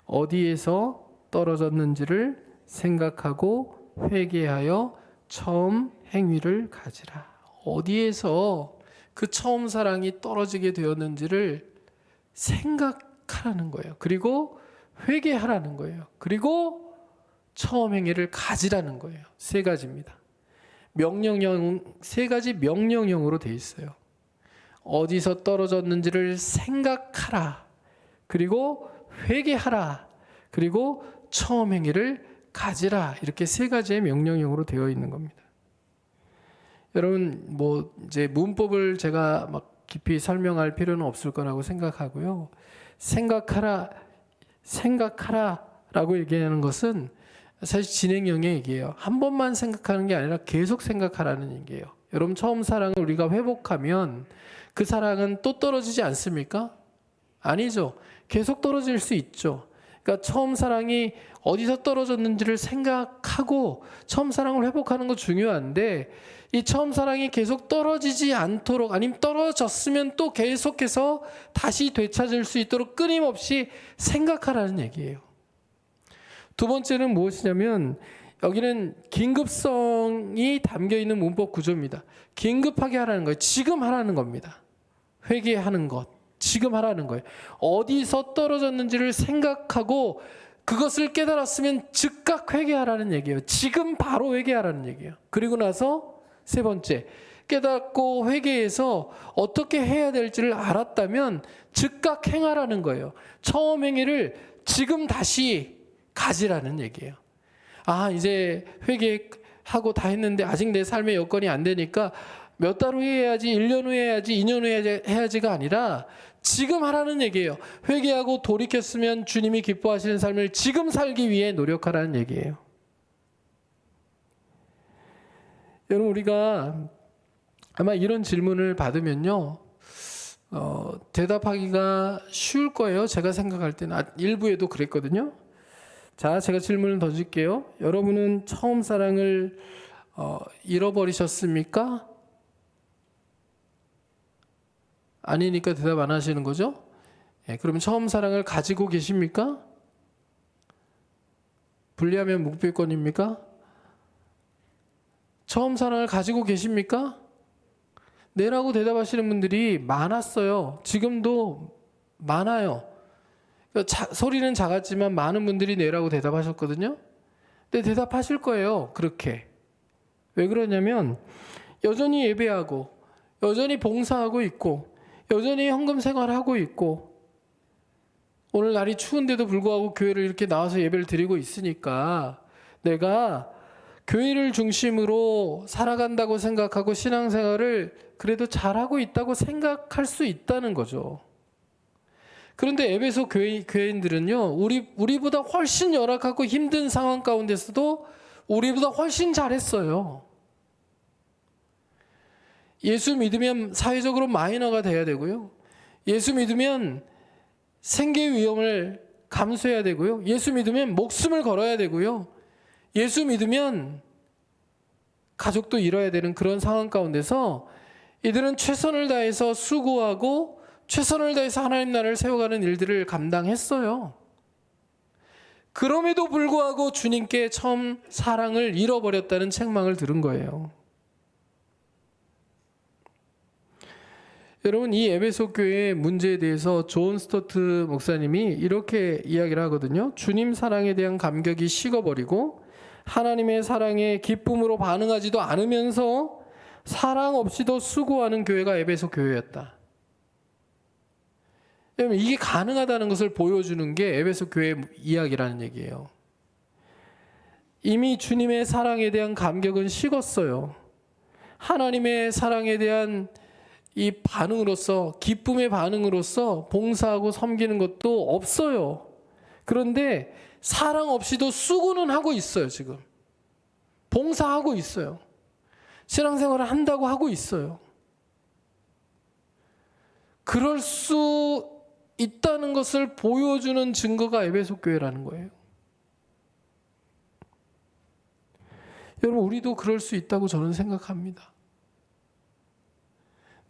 Speaker 1: 어디에서 떨어졌는지를 생각하고 회개하여 처음 행위를 가지라. 어디에서 그 처음 사랑이 떨어지게 되었는지를 생각하라는 거예요. 그리고 회개하라는 거예요. 그리고 처음 행위를 가지라는 거예요. 세 가지입니다. 명령형, 세 가지 명령형으로 되어 있어요. 어디서 떨어졌는지를 생각하라. 그리고 회개하라. 그리고 처음 행위를 가지라. 이렇게 세 가지의 명령형으로 되어 있는 겁니다. 여러분, 이제 문법을 제가 막 깊이 설명할 필요는 없을 거라고 생각하고요. 생각하라라고 얘기하는 것은 사실 진행형의 얘기예요. 한 번만 생각하는 게 아니라 계속 생각하라는 얘기예요. 여러분, 처음 사랑을 우리가 회복하면 그 사랑은 또 떨어지지 않습니까? 아니죠. 계속 떨어질 수 있죠. 그러니까 처음 사랑이 어디서 떨어졌는지를 생각하고 처음 사랑을 회복하는 거 중요한데, 이 처음 사랑이 계속 떨어지지 않도록, 아니면 떨어졌으면 또 계속해서 다시 되찾을 수 있도록 끊임없이 생각하라는 얘기예요. 두 번째는 무엇이냐면, 여기는 긴급성이 담겨있는 문법 구조입니다. 긴급하게 하라는 거예요. 지금 하라는 겁니다. 회개하는 것, 지금 하라는 거예요. 어디서 떨어졌는지를 생각하고 그것을 깨달았으면 즉각 회개하라는 얘기예요. 지금 바로 회개하라는 얘기예요. 그리고 나서 세 번째, 깨닫고 회개해서 어떻게 해야 될지를 알았다면 즉각 행하라는 거예요. 처음 행위를 지금 다시 가지라는 얘기예요. 이제 회개하고 다 했는데 아직 내 삶의 여건이 안 되니까 몇 달 후에 해야지, 1년 후에 해야지, 2년 후에 해야지가 아니라 지금 하라는 얘기예요. 회개하고 돌이켰으면 주님이 기뻐하시는 삶을 지금 살기 위해 노력하라는 얘기예요. 여러분, 우리가 아마 이런 질문을 받으면요, 대답하기가 쉬울 거예요. 제가 생각할 때는. 일부에도 그랬거든요. 자, 제가 질문을 던질게요. 여러분은 처음 사랑을 잃어버리셨습니까? 아니니까 대답 안 하시는 거죠? 그러면 처음 사랑을 가지고 계십니까? 분리하면 묵비권입니까? 처음 사랑을 가지고 계십니까? 네라고 대답하시는 분들이 많았어요. 지금도 많아요. 소리는 작았지만 많은 분들이 네라고 대답하셨거든요. 근데 대답하실 거예요. 그렇게. 왜 그러냐면 여전히 예배하고 여전히 봉사하고 있고 여전히 헌금 생활하고 있고 오늘 날이 추운데도 불구하고 교회를 이렇게 나와서 예배를 드리고 있으니까 내가 교회를 중심으로 살아간다고 생각하고 신앙생활을 그래도 잘하고 있다고 생각할 수 있다는 거죠. 그런데 에베소 교회인들은요, 우리보다 훨씬 열악하고 힘든 상황 가운데서도 우리보다 훨씬 잘했어요. 예수 믿으면 사회적으로 마이너가 돼야 되고요. 예수 믿으면 생계 위험을 감수해야 되고요. 예수 믿으면 목숨을 걸어야 되고요. 예수 믿으면 가족도 잃어야 되는 그런 상황 가운데서 이들은 최선을 다해서 수고하고 최선을 다해서 하나님 나라를 세워가는 일들을 감당했어요. 그럼에도 불구하고 주님께 처음 사랑을 잃어버렸다는 책망을 들은 거예요. 여러분, 이 에베소 교회의 문제에 대해서 존 스토트 목사님이 이렇게 이야기를 하거든요. 주님 사랑에 대한 감격이 식어버리고 하나님의 사랑에 기쁨으로 반응하지도 않으면서 사랑 없이도 수고하는 교회가 에베소 교회였다. 이게 가능하다는 것을 보여주는 게 에베소 교회 이야기라는 얘기예요. 이미 주님의 사랑에 대한 감격은 식었어요. 하나님의 사랑에 대한 이 반응으로서, 기쁨의 반응으로서 봉사하고 섬기는 것도 없어요. 그런데 사랑 없이도 수고는 하고 있어요. 지금 봉사하고 있어요. 신앙생활을 한다고 하고 있어요. 그럴 수 있다는 것을 보여주는 증거가 에베소 교회라는 거예요. 여러분, 우리도 그럴 수 있다고 저는 생각합니다.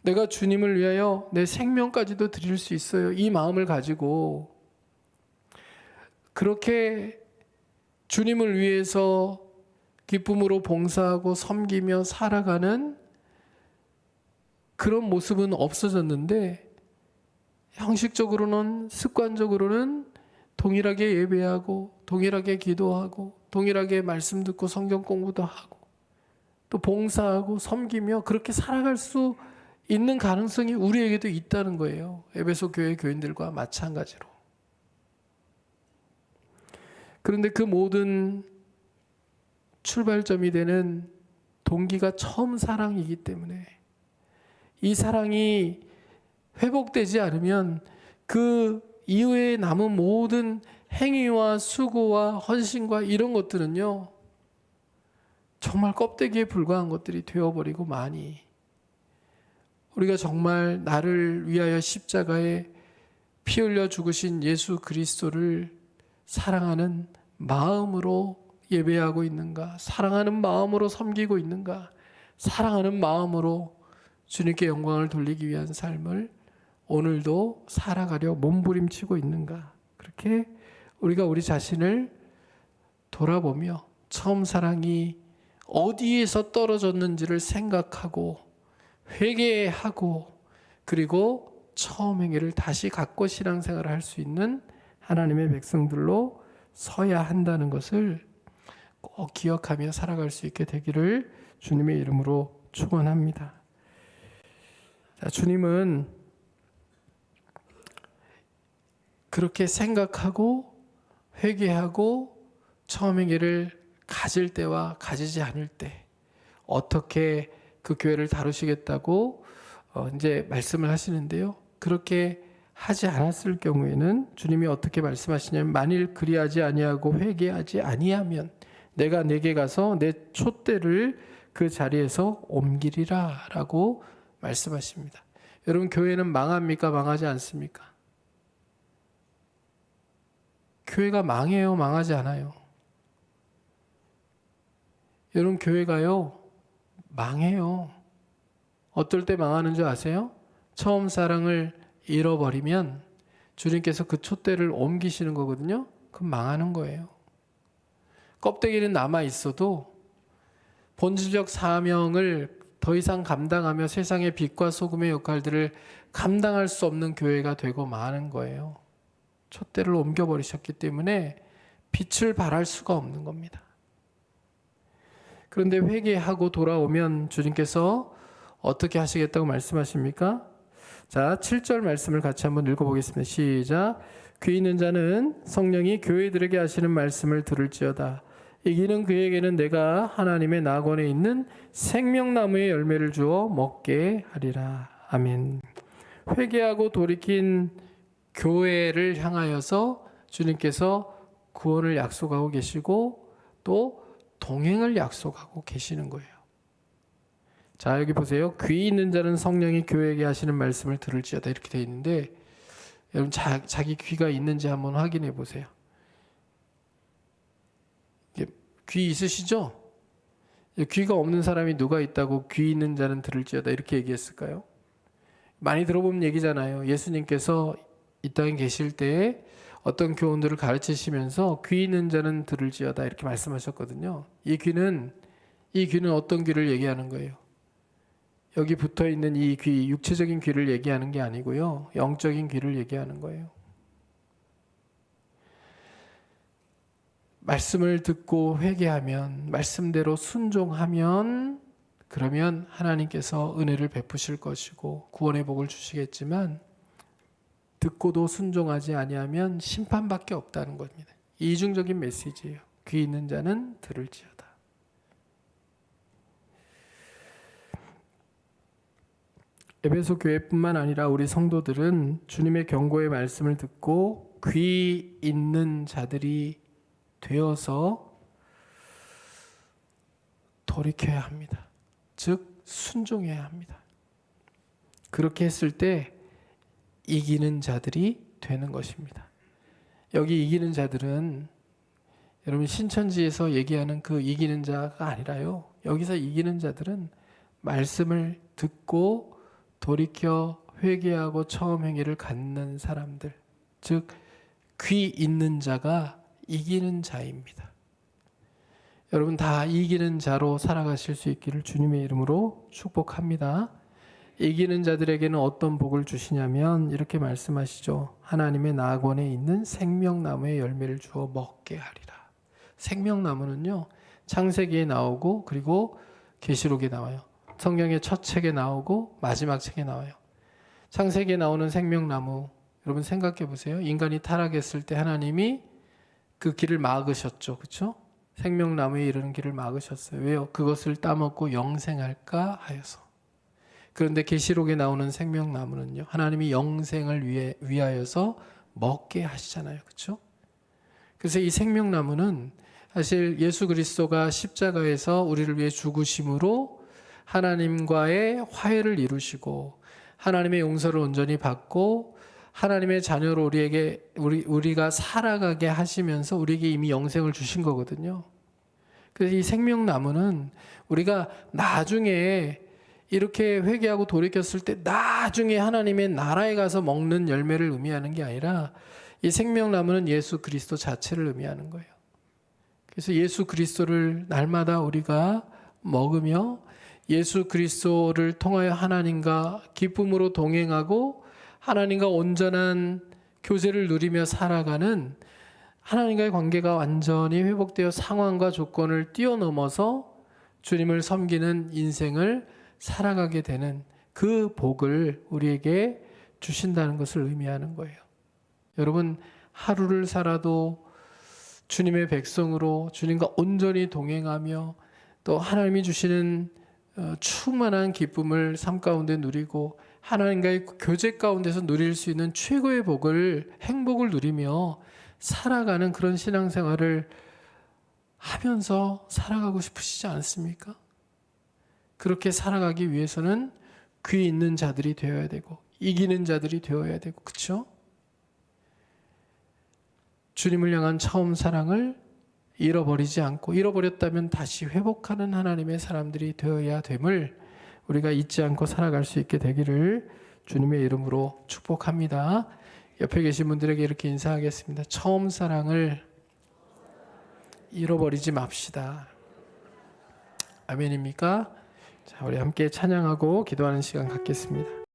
Speaker 1: 내가 주님을 위하여 내 생명까지도 드릴 수 있어요. 이 마음을 가지고 그렇게 주님을 위해서 기쁨으로 봉사하고 섬기며 살아가는 그런 모습은 없어졌는데, 형식적으로는, 습관적으로는 동일하게 예배하고 동일하게 기도하고 동일하게 말씀 듣고 성경 공부도 하고 또 봉사하고 섬기며 그렇게 살아갈 수 있는 가능성이 우리에게도 있다는 거예요. 에베소 교회 교인들과 마찬가지로. 그런데 그 모든 출발점이 되는 동기가 처음 사랑이기 때문에 이 사랑이 회복되지 않으면 그 이후에 남은 모든 행위와 수고와 헌신과 이런 것들은요, 정말 껍데기에 불과한 것들이 되어버리고 많이, 우리가 정말 나를 위하여 십자가에 피 흘려 죽으신 예수 그리스도를 사랑하는 마음으로 예배하고 있는가, 사랑하는 마음으로 섬기고 있는가, 사랑하는 마음으로 주님께 영광을 돌리기 위한 삶을 오늘도 살아가려 몸부림치고 있는가. 그렇게 우리가 우리 자신을 돌아보며 처음 사랑이 어디에서 떨어졌는지를 생각하고 회개하고 그리고 처음 행위를 다시 갖고 신앙생활을 할 수 있는 하나님의 백성들로 서야 한다는 것을 꼭 기억하며 살아갈 수 있게 되기를 주님의 이름으로 축원합니다. 자, 주님은 그렇게 생각하고 회개하고 처음 행위를 가질 때와 가지지 않을 때 어떻게 그 교회를 다루시겠다고 이제 말씀을 하시는데요. 그렇게 하지 않았을 경우에는 주님이 어떻게 말씀하시냐면, 만일 그리하지 아니하고 회개하지 아니하면 내가 내게 가서 내 촛대를 그 자리에서 옮기리라 라고 말씀하십니다. 여러분, 교회는 망합니까? 망하지 않습니까? 교회가 망해요? 망하지 않아요? 여러분, 교회가요 망해요. 어떨 때 망하는 줄 아세요? 처음 사랑을 잃어버리면 주님께서 그 촛대를 옮기시는 거거든요. 그럼 망하는 거예요. 껍데기는 남아 있어도 본질적 사명을 더 이상 감당하며 세상의 빛과 소금의 역할들을 감당할 수 없는 교회가 되고 마는 거예요. 촛대를 옮겨버리셨기 때문에 빛을 발할 수가 없는 겁니다. 그런데 회개하고 돌아오면 주님께서 어떻게 하시겠다고 말씀하십니까? 자, 7절 말씀을 같이 한번 읽어보겠습니다. 시작. 귀 있는 자는 성령이 교회들에게 하시는 말씀을 들을지어다. 이기는 그에게는 내가 하나님의 낙원에 있는 생명나무의 열매를 주어 먹게 하리라. 아멘. 회개하고 돌이킨 교회를 향하여서 주님께서 구원을 약속하고 계시고 또 동행을 약속하고 계시는 거예요. 자, 여기 보세요. 귀 있는 자는 성령이 교회에게 하시는 말씀을 들을지어다 이렇게 되어 있는데, 여러분 자기 귀가 있는지 한번 확인해 보세요. 귀 있으시죠? 귀가 없는 사람이 누가 있다고 귀 있는 자는 들을지어다 이렇게 얘기했을까요? 많이 들어본 얘기잖아요. 예수님께서 이 땅에 계실 때에 어떤 교훈들을 가르치시면서 귀 있는 자는 들을지어다 이렇게 말씀하셨거든요. 이 귀는 어떤 귀를 얘기하는 거예요? 여기 붙어 있는 이 귀, 육체적인 귀를 얘기하는 게 아니고요, 영적인 귀를 얘기하는 거예요. 말씀을 듣고 회개하면, 말씀대로 순종하면, 그러면 하나님께서 은혜를 베푸실 것이고 구원의 복을 주시겠지만, 듣고도 순종하지 아니하면 심판밖에 없다는 겁니다. 이중적인 메시지예요. 귀 있는 자는 들을지어다. 에베소 교회뿐만 아니라 우리 성도들은 주님의 경고의 말씀을 듣고 귀 있는 자들이 되어서 돌이켜야 합니다. 즉 순종해야 합니다. 그렇게 했을 때 이기는 자들이 되는 것입니다. 여기 이기는 자들은 여러분 신천지에서 얘기하는 그 이기는 자가 아니라요. 여기서 이기는 자들은 말씀을 듣고 돌이켜 회개하고 처음 행위를 갖는 사람들, 즉 귀 있는 자가 이기는 자입니다. 여러분 다 이기는 자로 살아가실 수 있기를 주님의 이름으로 축복합니다. 이기는 자들에게는 어떤 복을 주시냐면 이렇게 말씀하시죠. 하나님의 낙원에 있는 생명나무의 열매를 주어 먹게 하리라. 생명나무는요, 창세기에 나오고 그리고 계시록에 나와요. 성경의 첫 책에 나오고 마지막 책에 나와요. 창세기에 나오는 생명나무, 여러분 생각해 보세요. 인간이 타락했을 때 하나님이 그 길을 막으셨죠. 그렇죠? 생명나무에 이르는 길을 막으셨어요. 왜요? 그것을 따먹고 영생할까 하여서. 그런데 계시록에 나오는 생명나무는요, 하나님이 영생을 위하여서 먹게 하시잖아요. 그렇죠? 그래서 이 생명나무는 사실 예수 그리스도가 십자가에서 우리를 위해 죽으심으로 하나님과의 화해를 이루시고 하나님의 용서를 온전히 받고 하나님의 자녀로 우리가 살아가게 하시면서 우리에게 이미 영생을 주신 거거든요. 그래서 이 생명나무는 우리가 나중에 이렇게 회개하고 돌이켰을 때 나중에 하나님의 나라에 가서 먹는 열매를 의미하는 게 아니라 이 생명나무는 예수 그리스도 자체를 의미하는 거예요. 그래서 예수 그리스도를 날마다 우리가 먹으며 예수 그리스도를 통하여 하나님과 기쁨으로 동행하고 하나님과 온전한 교제를 누리며 살아가는 하나님과의 관계가 완전히 회복되어 상황과 조건을 뛰어넘어서 주님을 섬기는 인생을 살아가게 되는 그 복을 우리에게 주신다는 것을 의미하는 거예요. 여러분 하루를 살아도 주님의 백성으로 주님과 온전히 동행하며 또 하나님이 주시는 충만한 기쁨을 삶 가운데 누리고 하나님과의 교제 가운데서 누릴 수 있는 최고의 행복을 누리며 살아가는 그런 신앙생활을 하면서 살아가고 싶으시지 않습니까? 그렇게 살아가기 위해서는 귀 있는 자들이 되어야 되고 이기는 자들이 되어야 되고, 그렇죠? 주님을 향한 처음 사랑을 잃어버리지 않고 잃어버렸다면 다시 회복하는 하나님의 사람들이 되어야 됨을 우리가 잊지 않고 살아갈 수 있게 되기를 주님의 이름으로 축복합니다. 옆에 계신 분들에게 이렇게 인사하겠습니다. 처음 사랑을 잃어버리지 맙시다. 아멘입니까? 자, 우리 함께 찬양하고 기도하는 시간 갖겠습니다.